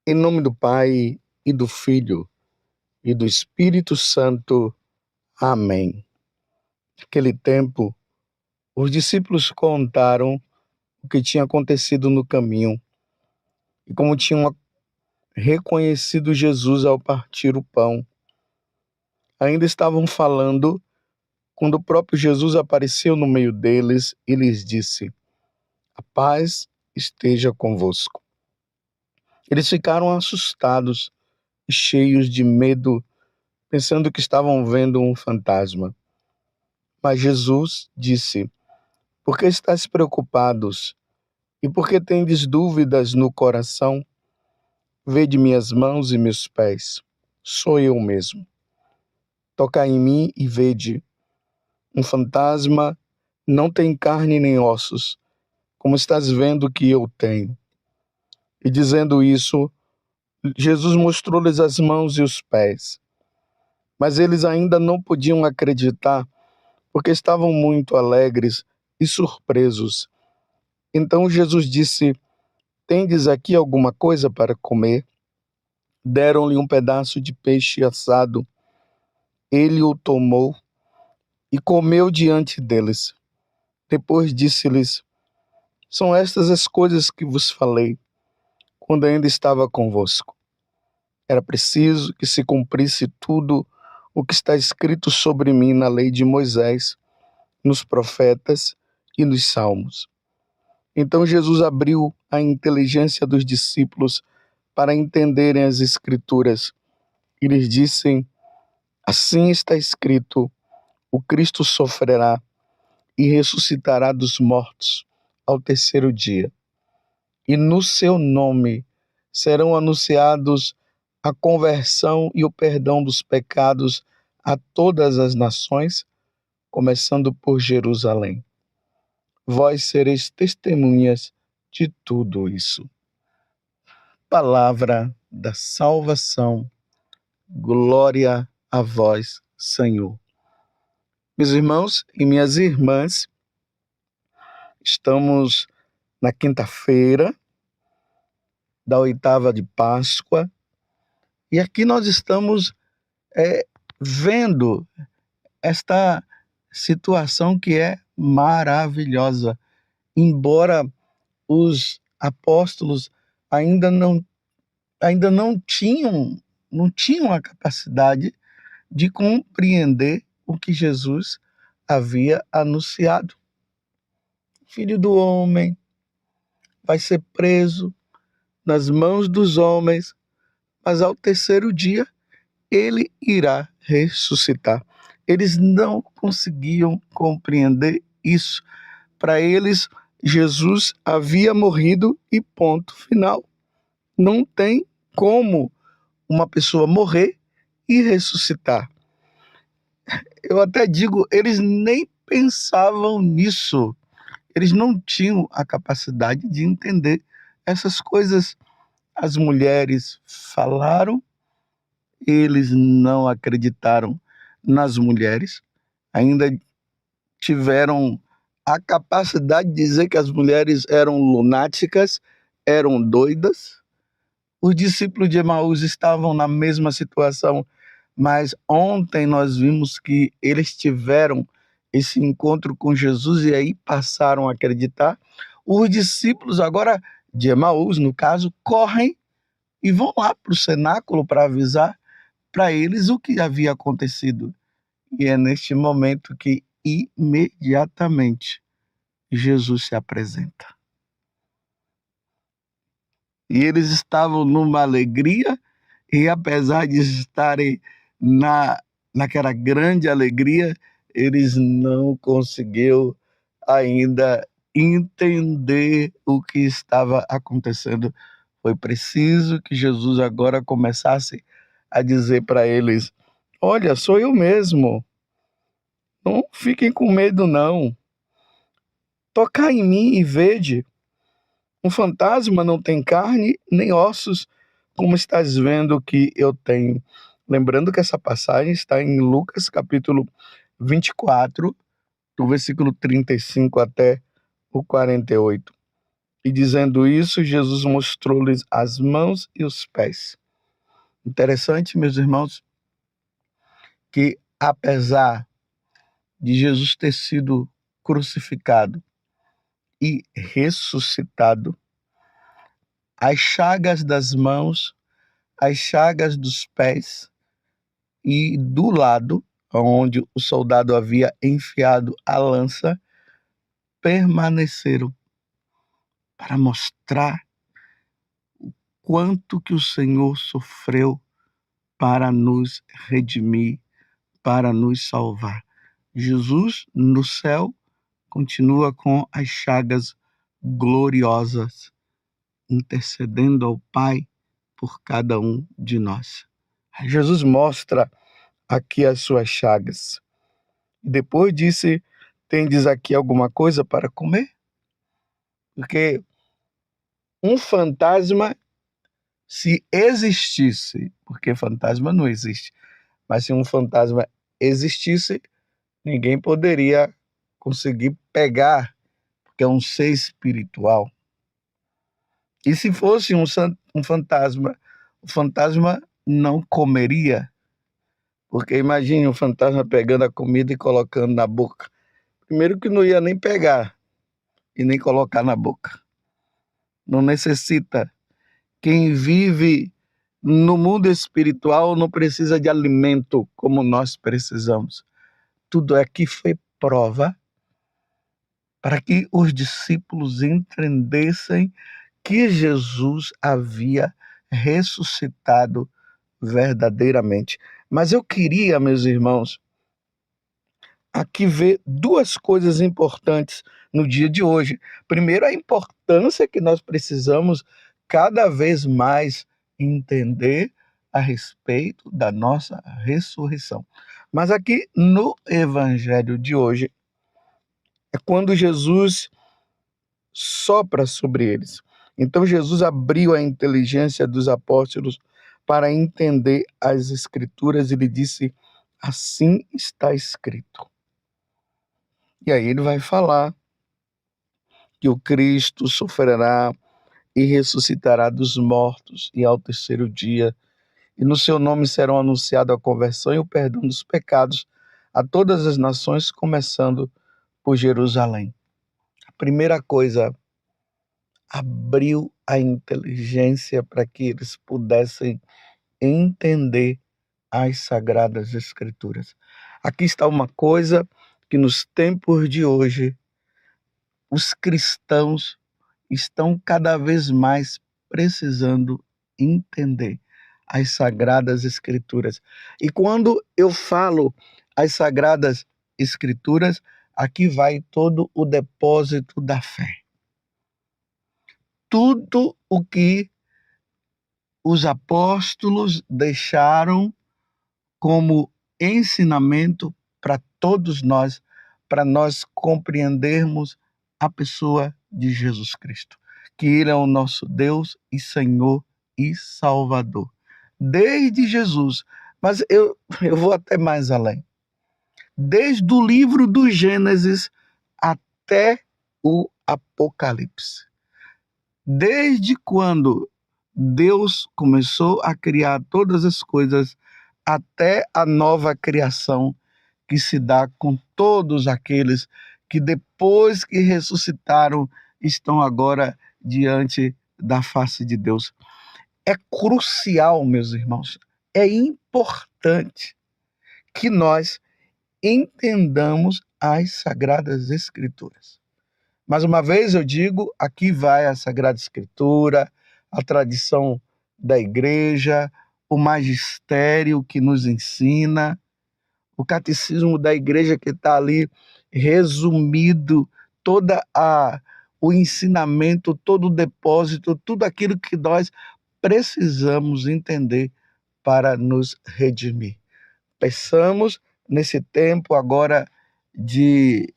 Em nome do Pai, e do Filho, e do Espírito Santo. Amém. Naquele tempo, os discípulos contaram o que tinha acontecido no caminho e como tinham reconhecido Jesus ao partir o pão. Ainda estavam falando quando o próprio Jesus apareceu no meio deles e lhes disse: "A paz esteja convosco." Eles ficaram assustados e cheios de medo, pensando que estavam vendo um fantasma. Mas Jesus disse: "Por que estáis preocupados? E por que tendes dúvidas no coração? Vede minhas mãos e meus pés. Sou eu mesmo. Tocai em mim e vede. Um fantasma não tem carne nem ossos, como estás vendo que eu tenho." E dizendo isso, Jesus mostrou-lhes as mãos e os pés. Mas eles ainda não podiam acreditar, porque estavam muito alegres e surpresos. Então Jesus disse: "Tendes aqui alguma coisa para comer?" Deram-lhe um pedaço de peixe assado. Ele o tomou e comeu diante deles. Depois disse-lhes: "São estas as coisas que vos falei, quando ainda estava convosco. Era preciso que se cumprisse tudo o que está escrito sobre mim na lei de Moisés, nos profetas e nos salmos." Então Jesus abriu a inteligência dos discípulos para entenderem as Escrituras e lhes disse: "Assim está escrito: o Cristo sofrerá e ressuscitará dos mortos ao terceiro dia. E no seu nome serão anunciados a conversão e o perdão dos pecados a todas as nações, começando por Jerusalém. Vós sereis testemunhas de tudo isso." Palavra da salvação. Glória a vós, Senhor. Meus irmãos e minhas irmãs, estamos na quinta-feira da oitava de Páscoa e aqui nós estamos vendo esta situação que é maravilhosa. Embora os apóstolos ainda não tinham a capacidade de compreender o que Jesus havia anunciado. O Filho do Homem vai ser preso nas mãos dos homens, mas ao terceiro dia ele irá ressuscitar. Eles não conseguiam compreender isso. Para eles, Jesus havia morrido e ponto final. Não tem como uma pessoa morrer e ressuscitar. Eu até digo, eles nem pensavam nisso. Eles não tinham a capacidade de entender essas coisas. As mulheres falaram, eles não acreditaram nas mulheres, ainda tiveram a capacidade de dizer que as mulheres eram lunáticas, eram doidas. Os discípulos de Emaús estavam na mesma situação, mas ontem nós vimos que eles tiveram esse encontro com Jesus e aí passaram a acreditar. Os discípulos agora de Emaús, no caso, correm e vão lá para o cenáculo para avisar para eles o que havia acontecido. E é neste momento que imediatamente Jesus se apresenta. E eles estavam numa alegria, e apesar de estarem naquela grande alegria, eles não conseguiram ainda entender o que estava acontecendo. Foi preciso que Jesus agora começasse a dizer para eles: "Olha, sou eu mesmo. Não fiquem com medo, não. Tocai em mim e vede. Um fantasma não tem carne nem ossos, como estás vendo que eu tenho." Lembrando que essa passagem está em Lucas capítulo 24, do versículo 35 até o 48. E dizendo isso, Jesus mostrou-lhes as mãos e os pés. Interessante, meus irmãos, que apesar de Jesus ter sido crucificado e ressuscitado, as chagas das mãos, as chagas dos pés e do lado onde o soldado havia enfiado a lança permaneceram para mostrar quanto que o Senhor sofreu para nos redimir, para nos salvar. Jesus, no céu, continua com as chagas gloriosas, intercedendo ao Pai por cada um de nós. Jesus mostra aqui as suas chagas. Depois disse: tendes aqui alguma coisa para comer? Porque um fantasma, se existisse, porque fantasma não existe, mas se um fantasma existisse, ninguém poderia conseguir pegar, porque é um ser espiritual. E se fosse um fantasma, o fantasma não comeria, porque imagine um fantasma pegando a comida e colocando na boca. Primeiro que não ia nem pegar e nem colocar na boca. Não necessita. Quem vive no mundo espiritual não precisa de alimento como nós precisamos. Tudo aqui foi prova para que os discípulos entendessem que Jesus havia ressuscitado verdadeiramente. Mas eu queria, meus irmãos, aqui ver duas coisas importantes no dia de hoje. Primeiro, a importância que nós precisamos cada vez mais entender a respeito da nossa ressurreição. Mas aqui no evangelho de hoje é quando Jesus sopra sobre eles. Então Jesus abriu a inteligência dos apóstolos para entender as escrituras e lhe disse: assim está escrito. E aí ele vai falar que o Cristo sofrerá e ressuscitará dos mortos, e ao terceiro dia, e no seu nome serão anunciados a conversão e o perdão dos pecados a todas as nações, começando por Jerusalém. A primeira coisa, abriu a inteligência para que eles pudessem entender as Sagradas Escrituras. Aqui está uma coisa que nos tempos de hoje os cristãos estão cada vez mais precisando entender as Sagradas Escrituras. E quando eu falo as Sagradas Escrituras, aqui vai todo o depósito da fé. Tudo o que os apóstolos deixaram como ensinamento para todos nós, para nós compreendermos a pessoa de Jesus Cristo, que Ele é o nosso Deus e Senhor e Salvador. Desde Jesus, mas eu vou até mais além. Desde o livro do Gênesis até o Apocalipse. Desde quando Deus começou a criar todas as coisas até a nova criação que se dá com todos aqueles que depois que ressuscitaram estão agora diante da face de Deus. É crucial, meus irmãos, é importante que nós entendamos as Sagradas Escrituras. Mais uma vez eu digo, aqui vai a Sagrada Escritura, a tradição da igreja, o magistério que nos ensina, o catecismo da igreja que está ali resumido, o ensinamento, todo o depósito, tudo aquilo que nós precisamos entender para nos redimir. Peçamos nesse tempo agora de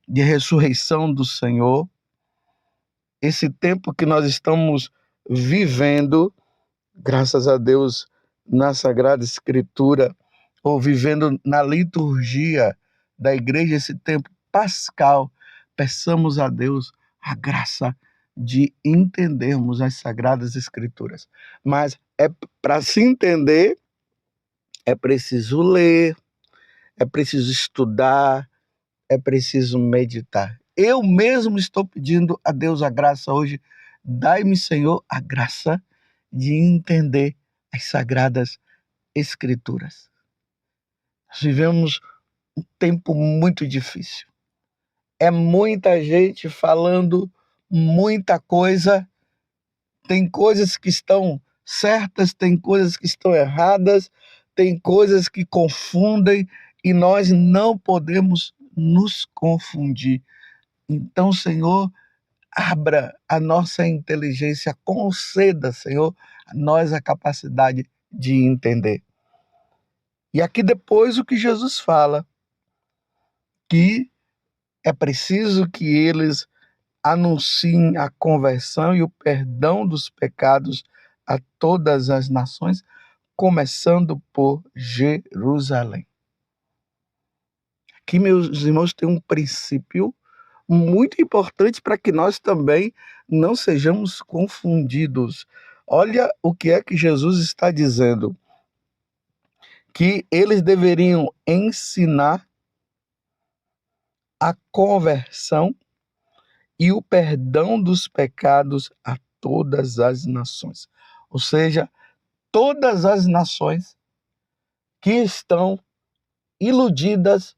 ressurreição do Senhor, esse tempo que nós estamos vivendo, graças a Deus, na Sagrada Escritura, ou vivendo na liturgia da igreja, esse tempo pascal, peçamos a Deus a graça de entendermos as Sagradas Escrituras. Mas para se entender, é preciso ler, é preciso estudar, é preciso meditar. Eu mesmo estou pedindo a Deus a graça hoje. Dai-me, Senhor, a graça de entender as Sagradas Escrituras. Nós vivemos um tempo muito difícil. É muita gente falando muita coisa. Tem coisas que estão certas, tem coisas que estão erradas, tem coisas que confundem e nós não podemos nos confundir. Então, Senhor, abra a nossa inteligência, conceda, Senhor, a nós a capacidade de entender. E aqui depois o que Jesus fala, que é preciso que eles anunciem a conversão e o perdão dos pecados a todas as nações, começando por Jerusalém. Aqui, meus irmãos, tem um princípio muito importante para que nós também não sejamos confundidos. Olha o que é que Jesus está dizendo: que eles deveriam ensinar a conversão e o perdão dos pecados a todas as nações. Ou seja, todas as nações que estão iludidas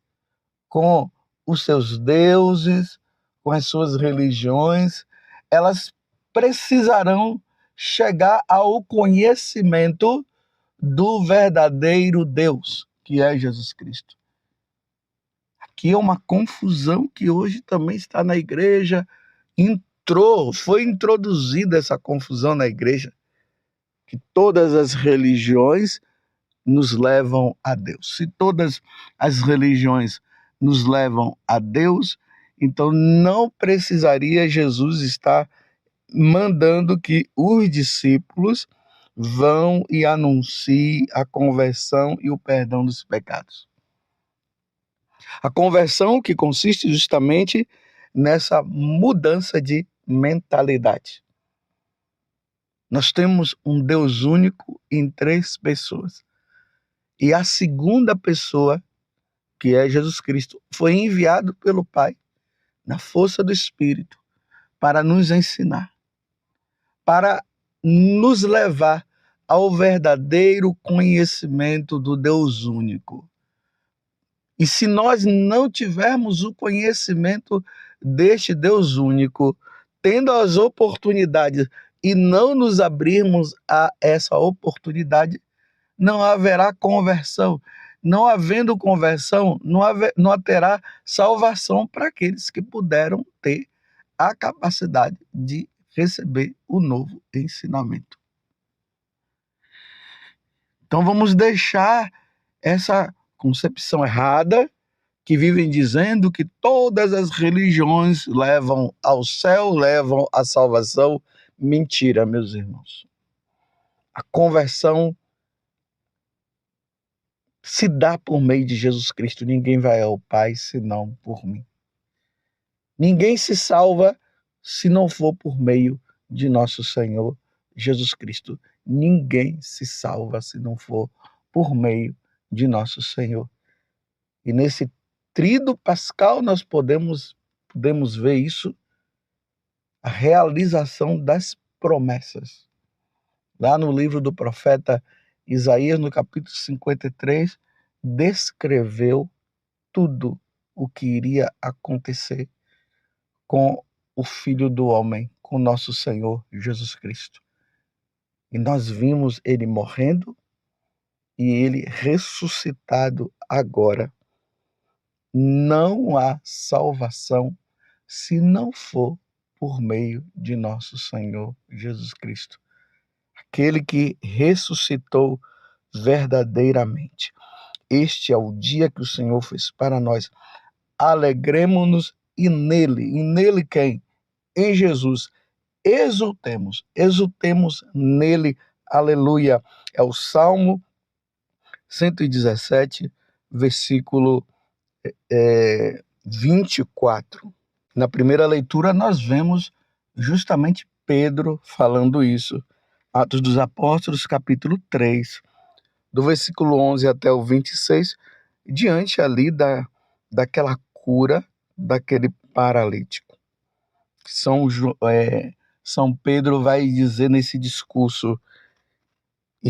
com os seus deuses, com as suas religiões, elas precisarão chegar ao conhecimento do verdadeiro Deus, que é Jesus Cristo. Aqui é uma confusão que hoje também está na igreja. Foi introduzida essa confusão na igreja, que todas as religiões nos levam a Deus. Se todas as religiões nos levam a Deus, então não precisaria Jesus estar mandando que os discípulos vão e anunciem a conversão e o perdão dos pecados. A conversão que consiste justamente nessa mudança de mentalidade. Nós temos um Deus único em 3 pessoas. E a segunda pessoa, que é Jesus Cristo, foi enviado pelo Pai, na força do Espírito, para nos ensinar, para nos levar ao verdadeiro conhecimento do Deus único. E se nós não tivermos o conhecimento deste Deus único, tendo as oportunidades e não nos abrirmos a essa oportunidade, não haverá conversão. Não havendo conversão, não haverá salvação para aqueles que puderam ter a capacidade de receber o novo ensinamento. Então vamos deixar essa concepção errada, que vivem dizendo que todas as religiões levam ao céu, levam à salvação. Mentira, meus irmãos. A conversão se dá por meio de Jesus Cristo. Ninguém vai ao Pai senão por mim. Ninguém se salva se não for por meio de nosso Senhor Jesus Cristo. Ninguém se salva se não for por meio de nosso Senhor. E nesse tríduo pascal nós podemos ver isso, a realização das promessas. Lá no livro do profeta Isaías, no capítulo 53, descreveu tudo o que iria acontecer com o Filho do Homem, com nosso Senhor Jesus Cristo. E nós vimos ele morrendo e ele ressuscitado agora. Não há salvação se não for por meio de nosso Senhor Jesus Cristo, aquele que ressuscitou verdadeiramente. Este é o dia que o Senhor fez para nós. Alegremo-nos e nele quem? Em Jesus. Exultemos nele. Aleluia. É o Salmo 117, versículo 24. Na primeira leitura, nós vemos justamente Pedro falando isso. Atos dos Apóstolos, capítulo 3, do versículo 11 até o 26, diante ali daquela cura daquele paralítico. São Pedro vai dizer nesse discurso: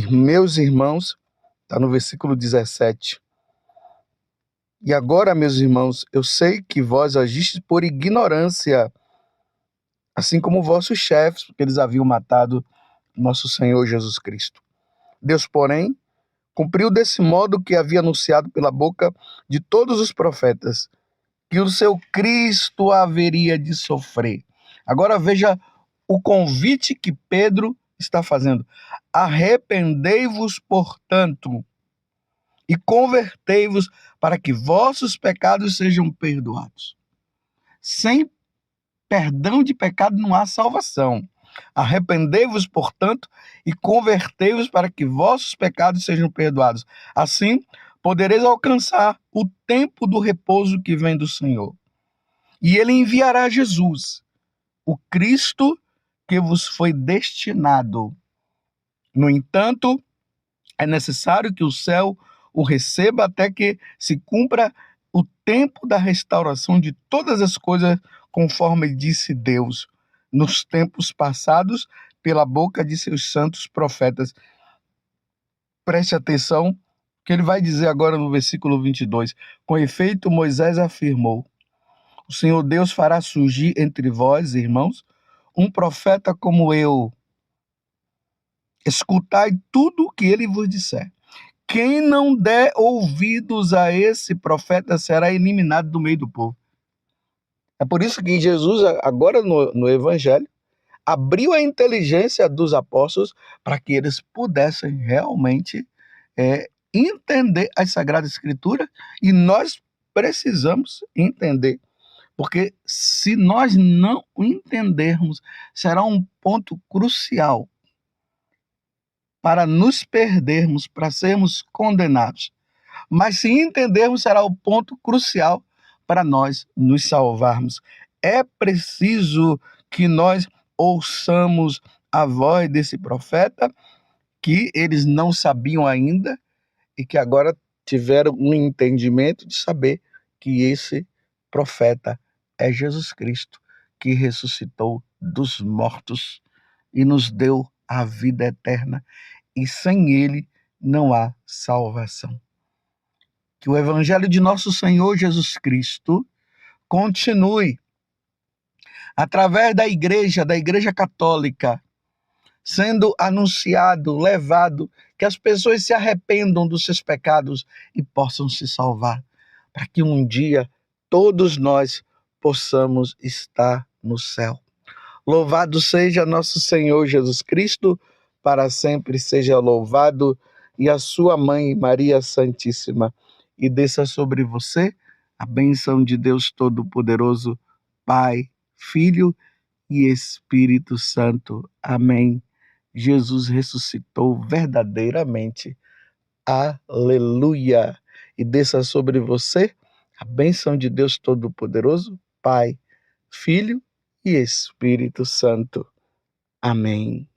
meus irmãos, está no versículo 17, e agora, meus irmãos, eu sei que vós agistes por ignorância, assim como vossos chefes, porque eles haviam matado nosso Senhor Jesus Cristo. Deus, porém, cumpriu desse modo que havia anunciado pela boca de todos os profetas, que o seu Cristo haveria de sofrer. Agora veja o convite que Pedro está fazendo. Arrependei-vos, portanto, e convertei-vos para que vossos pecados sejam perdoados. Sem perdão de pecado não há salvação. Arrependei-vos, portanto, e convertei-vos para que vossos pecados sejam perdoados. Assim, podereis alcançar o tempo do repouso que vem do Senhor. E ele enviará Jesus, o Cristo que vos foi destinado. No entanto, é necessário que o céu o receba até que se cumpra o tempo da restauração de todas as coisas, conforme disse Deus, nos tempos passados, pela boca de seus santos profetas. Preste atenção, que ele vai dizer agora no versículo 22. Com efeito, Moisés afirmou: o Senhor Deus fará surgir entre vós, irmãos, um profeta como eu. Escutai tudo o que ele vos disser. Quem não der ouvidos a esse profeta será eliminado do meio do povo. É por isso que Jesus, agora no Evangelho, abriu a inteligência dos apóstolos para que eles pudessem realmente entender as Sagradas Escrituras, e nós precisamos entender, porque se nós não entendermos, será um ponto crucial para nos perdermos, para sermos condenados. Mas se entendermos, será o ponto crucial para nós nos salvarmos. É preciso que nós ouçamos a voz desse profeta, que eles não sabiam ainda e que agora tiveram um entendimento de saber que esse profeta é Jesus Cristo, que ressuscitou dos mortos e nos deu a vida eterna, e sem ele não há salvação. Que o evangelho de nosso Senhor Jesus Cristo continue através da igreja católica, sendo anunciado, levado, que as pessoas se arrependam dos seus pecados e possam se salvar, para que um dia todos nós possamos estar no céu. Louvado seja nosso Senhor Jesus Cristo, para sempre seja louvado, e a sua mãe Maria Santíssima. E desça sobre você a bênção de Deus Todo-Poderoso, Pai, Filho e Espírito Santo. Amém. Jesus ressuscitou verdadeiramente. Aleluia. E desça sobre você a bênção de Deus Todo-Poderoso, Pai, Filho e Espírito Santo. Amém.